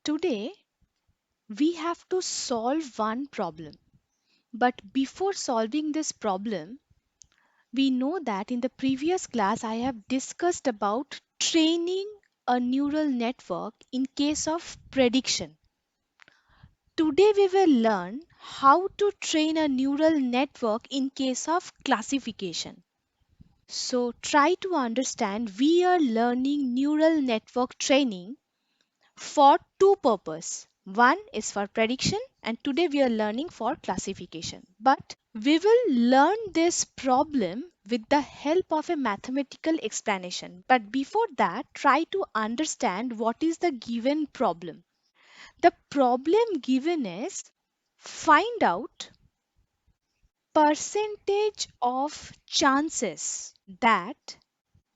Today, we have to solve one problem. But before solving this problem, we know that in the previous class I have discussed about training a neural network in case of prediction. Today we will learn how to train a neural network in case of classification. So try to understand we are learning neural network training for two purposes. One is for prediction and today we are learning for classification. But we will learn this problem with the help of a mathematical explanation. But before that, try to understand what is the given problem. The problem given is find out percentage of chances that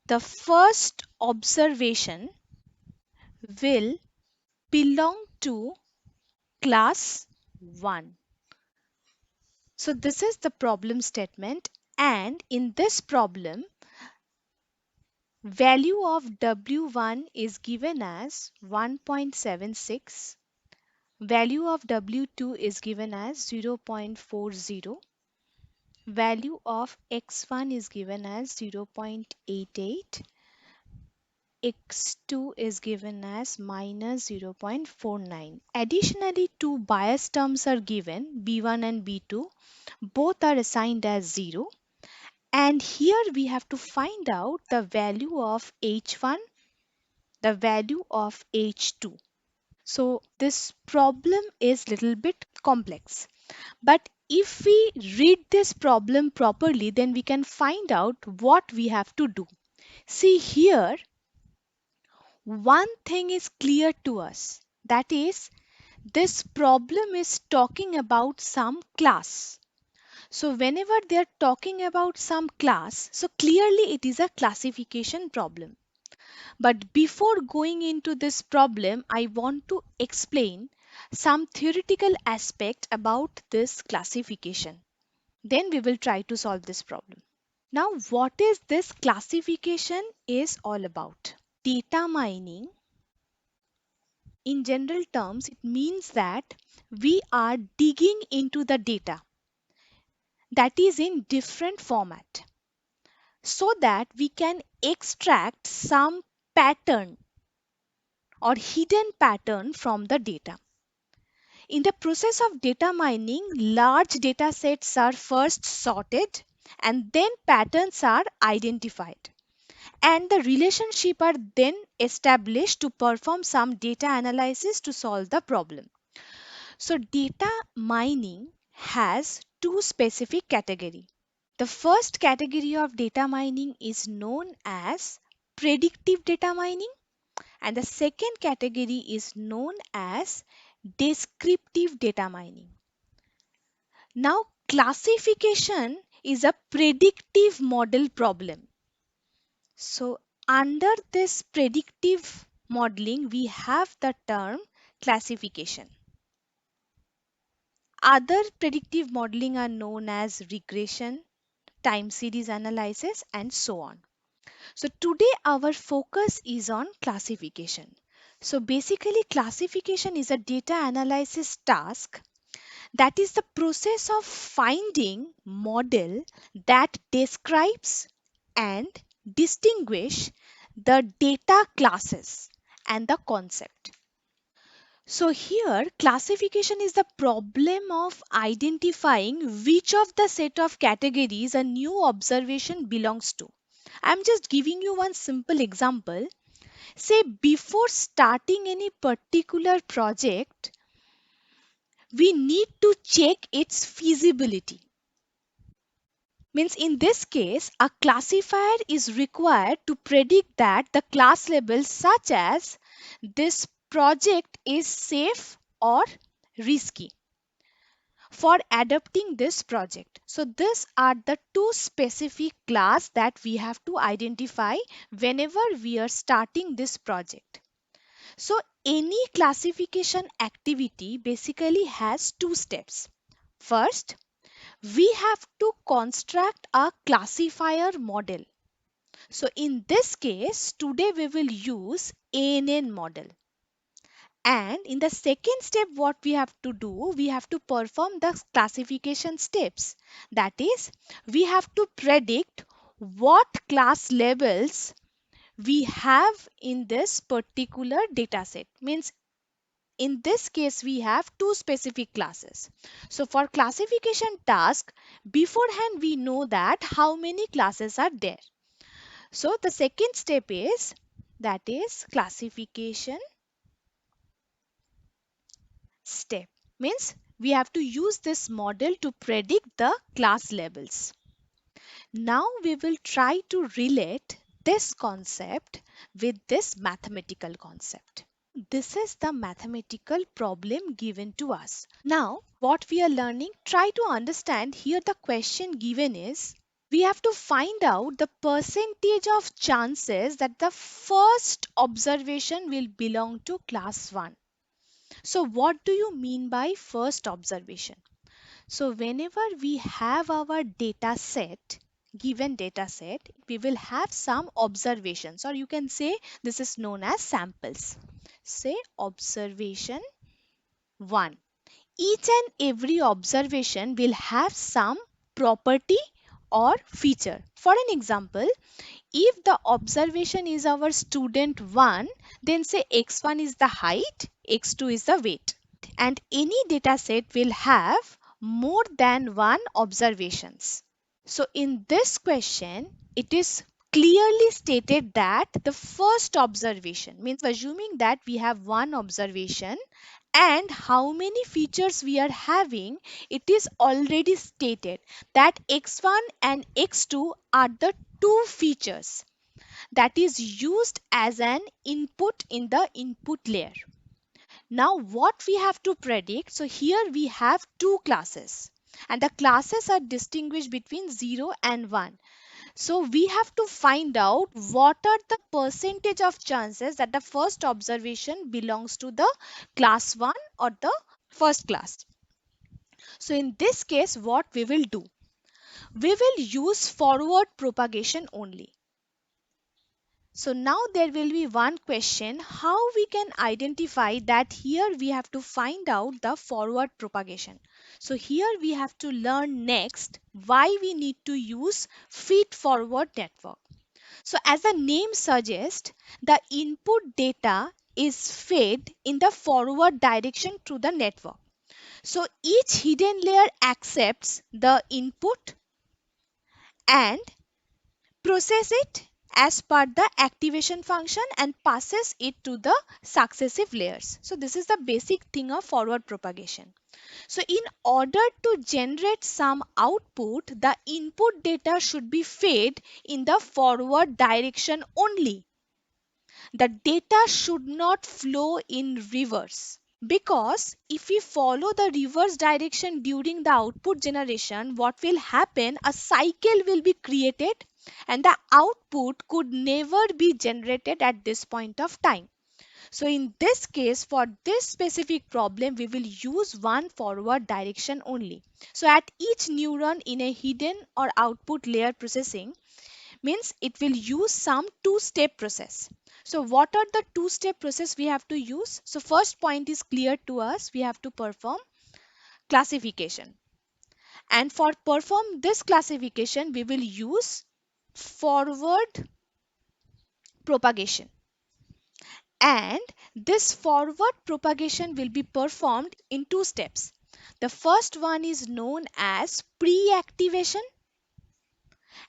the first observation will belong to class 1. So this is the problem statement, and in this problem value of W1 is given as 1.76, value of W2 is given as 0.40, value of X1 is given as 0.88, X2 is given as minus 0.49. Additionally, two bias terms are given, B1 and B2. Both are assigned as 0. And here we have to find out the value of H1, the value of H2. So this problem is little bit complex. But if we read this problem properly, then we can find out what we have to do. See here, one thing is clear to us. That is, this problem is talking about some class. So whenever they are talking about some class, so clearly it is a classification problem. But before going into this problem, I want to explain some theoretical aspect about this classification. Then we will try to solve this problem. Now, what is this classification is all about? Data mining, in general terms, it means that we are digging into the data that is in different format so that we can extract some pattern or hidden pattern from the data. In the process of data mining, large data sets are first sorted and then patterns are identified. And the relationship are then established to perform some data analysis to solve the problem. So data mining has two specific categories. The first category of data mining is known as predictive data mining, and the second category is known as descriptive data mining. Now, classification is a predictive model problem. So, under this predictive modeling, we have the term classification. Other predictive modeling are known as regression, time series analysis, and so on. So today our focus is on classification. So basically classification is a data analysis task, that is the process of finding model that describes and distinguish the data classes and the concept. So here classification is the problem of identifying which of the set of categories a new observation belongs to. I'm just giving you one simple example. Say before starting any particular project, we need to check its feasibility. Means in this case, a classifier is required to predict that the class labels such as this project is safe or risky for adopting this project. So these are the two specific class that we have to identify whenever we are starting this project. So any classification activity basically has two steps. First, we have to construct a classifier model. So in this case, today we will use ANN model. And in the second step, what we have to do, we have to perform the classification steps. That is, we have to predict what class labels we have in this particular data set. Means in this case, we have two specific classes. So for classification task, beforehand we know that how many classes are there. So the second step is, that is classification step. Means we have to use this model to predict the class labels. Now we will try to relate this concept with this mathematical concept. This is the mathematical problem given to us. Now, what we are learning, try to understand here. The question given is, we have to find out the percentage of chances that the first observation will belong to class 1. So, what do you mean by first observation? So, whenever we have our data set, given data set, we will have some observations, or you can say this is known as samples. Say observation 1. Each and every observation will have some property or feature. For an example, if the observation is our student 1, then say x1 is the height, x2 is the weight. And any data set will have more than one observations. So in this question, it is clearly stated that the first observation, means assuming that we have one observation and how many features we are having, it is already stated that x1 and x2 are the two features that is used as an input in the input layer. Now what we have to predict, so here we have two classes and the classes are distinguished between 0 and 1. So we have to find out what are the percentage of chances that the first observation belongs to the class 1 or the first class. So in this case, what we will do? We will use forward propagation only. So now there will be one question, how we can identify that here we have to find out the forward propagation. So here we have to learn next why we need to use feed forward network. So as the name suggests, the input data is fed in the forward direction through the network. So each hidden layer accepts the input and process it as per the activation function and passes it to the successive layers. So this is the basic thing of forward propagation. So in order to generate some output, the input data should be fed in the forward direction only. The data should not flow in reverse. Because if we follow the reverse direction during the output generation, what will happen? A cycle will be created and the output could never be generated at this point of time. So in this case, for this specific problem, we will use one forward direction only. So at each neuron in a hidden or output layer processing, means it will use some two-step process. So what are the two-step process we have to use? So first point is clear to us, we have to perform classification. And for perform this classification, we will use forward propagation. And this forward propagation will be performed in two steps. The first one is known as pre-activation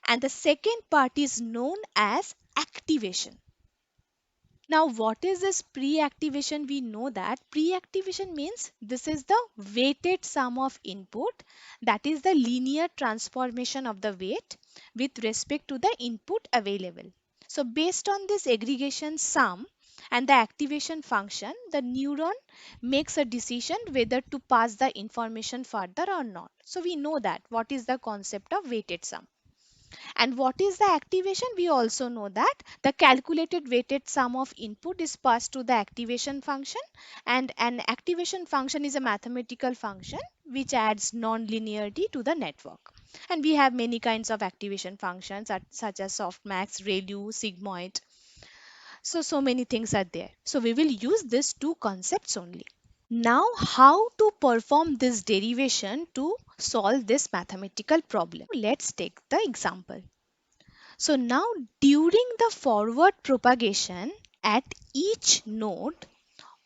and the second part is known as activation. Now, what is this pre-activation? We know that pre-activation means this is the weighted sum of input, that is the linear transformation of the weight with respect to the input available. So based on this aggregation sum and the activation function, the neuron makes a decision whether to pass the information further or not. So we know that what is the concept of weighted sum. And what is the activation? We also know that the calculated weighted sum of input is passed to the activation function, and an activation function is a mathematical function which adds non-linearity to the network. And we have many kinds of activation functions such as softmax, ReLU, sigmoid. So many things are there. So we will use these two concepts only. Now, how to perform this derivation to solve this mathematical problem? Let's take the example. So now during the forward propagation at each node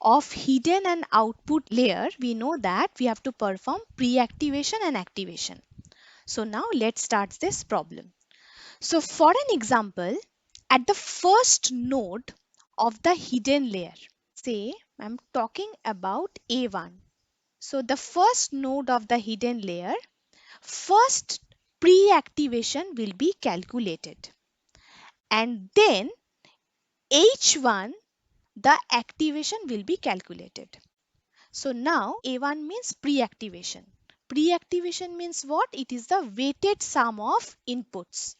of hidden and output layer, we know that we have to perform pre-activation and activation. So now let's start this problem. So for an example, at the first node of the hidden layer, say I'm talking about A1. So the first node of the hidden layer, first pre-activation will be calculated, and then H1, the activation will be calculated. So now A1 means pre-activation. Pre-activation means what? It is the weighted sum of inputs.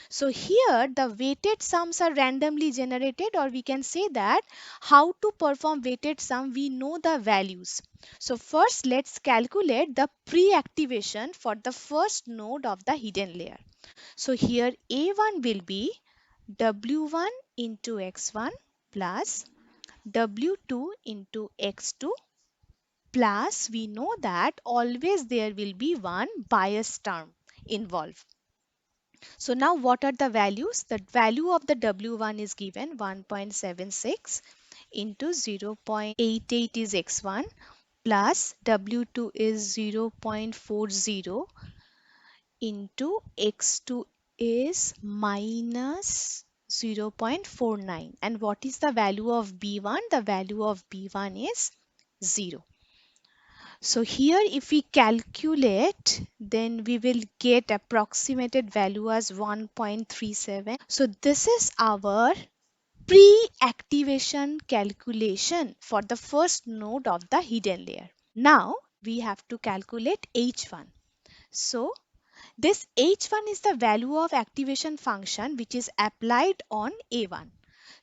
So here the weighted sums are randomly generated, or we can say that how to perform weighted sum, we know the values. So first let's calculate the pre-activation for the first node of the hidden layer. So here A1 will be W1 into X1 plus W2 into X2, plus we know that always there will be one bias term involved. So now what are the values? The value of the W1 is given 1.76 into 0.88 is X1 plus W2 is 0.40 into X2 is minus 0.49. And what is the value of B1? The value of B1 is 0. So here if we calculate, then we will get approximated value as 1.37. So this is our pre-activation calculation for the first node of the hidden layer. Now we have to calculate H1. So this H1 is the value of activation function which is applied on A1.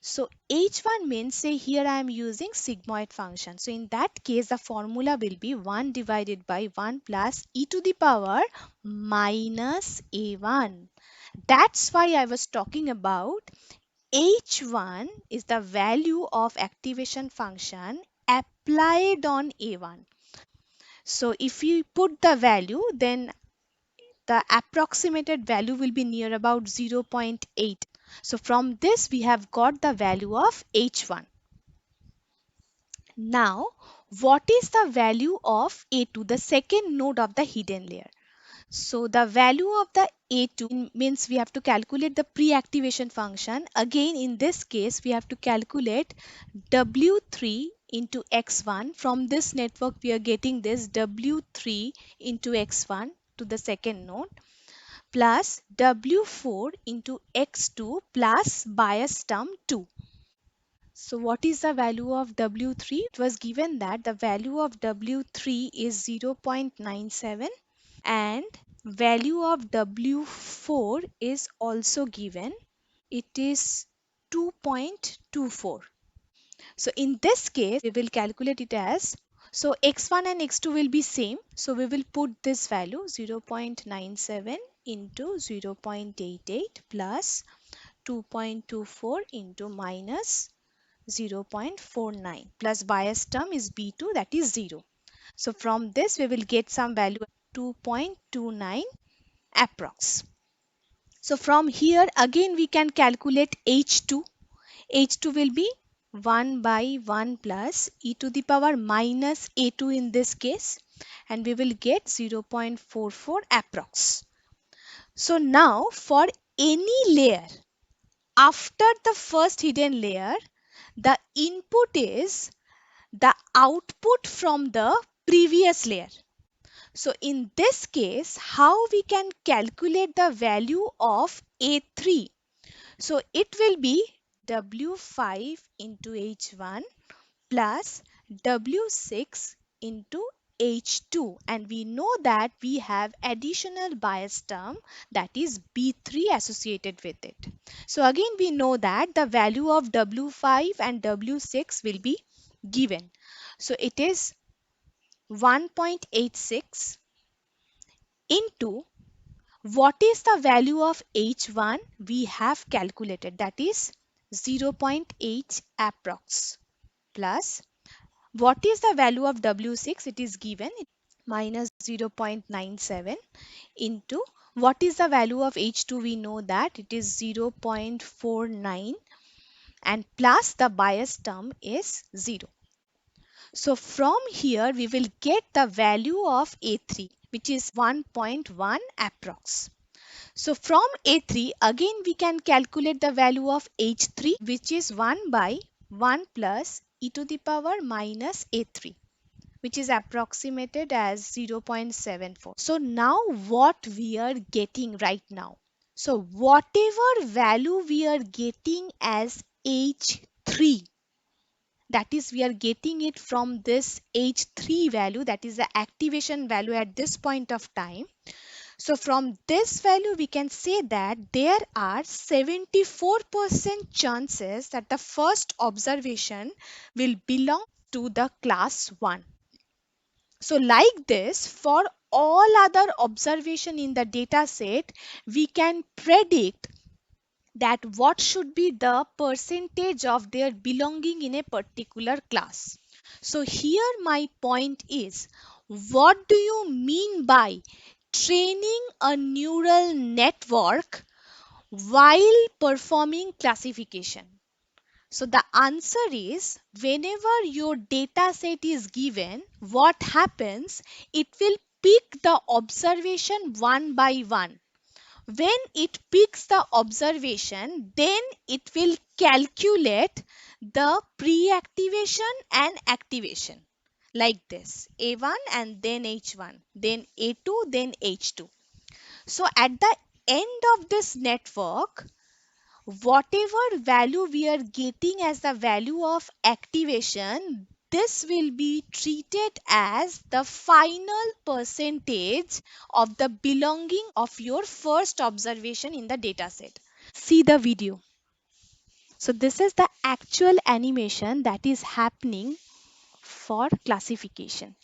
So H1 means, say here I am using sigmoid function. So in that case the formula will be 1 divided by 1 plus e to the power minus A1. That's why I was talking about H1 is the value of activation function applied on A1. So if you put the value, then the approximated value will be near about 0.8. So from this we have got the value of H1. Now what is the value of A2, the second node of the hidden layer? So the value of the A2 means we have to calculate the pre-activation function. Again in this case we have to calculate W3 into X1. From this network we are getting this W3 into X1 to the second node plus W4 into X2 plus bias term 2. So what is the value of W3? It was given that the value of W3 is 0.97 and value of W4 is also given. It is 2.24. So in this case, we will calculate it as, so x1 and x2 will be same. So we will put this value 0.97 into 0.88 plus 2.24 into minus 0.49 plus bias term is B2, that is 0. So from this we will get some value 2.29 approx. So from here again we can calculate H2. H2 will be 1 by 1 plus e to the power minus A2 in this case, and we will get 0.44 approx. So now for any layer after the first hidden layer, the input is the output from the previous layer. So in this case, how we can calculate the value of A3? So it will be W5 into H1 plus W6 into H2, and we know that we have additional bias term, that is B3 associated with it. So again we know that the value of W5 and W6 will be given. So it is 1.86 into what is the value of H1 we have calculated, that is zero point 0.8 approx plus what is the value of W6? It is given minus 0.97 into what is the value of H2? We know that it is 0.49 and plus the bias term is 0. So from here we will get the value of A3 which is 1.1 approx. So from A3 again we can calculate the value of H3 which is 1 by 1 plus e to the power minus A3 which is approximated as 0.74. So now what we are getting right now. So whatever value we are getting as H3, that is we are getting it from this H3 value, that is the activation value at this point of time. So from this value we can say that there are 74% chances that the first observation will belong to the class 1. So like this, for all other observation in the data set, we can predict that what should be the percentage of their belonging in a particular class. So here my point is, what do you mean by training a neural network while performing classification? So the answer is whenever your data set is given, what happens? It will pick the observation one by one. When it picks the observation, then it will calculate the pre-activation and activation like this. A1 and then H1, then A2, then H2. So at the end of this network, whatever value we are getting as the value of activation, this will be treated as the final percentage of the belonging of your first observation in the dataset. See the video. So this is the actual animation that is happening for classification.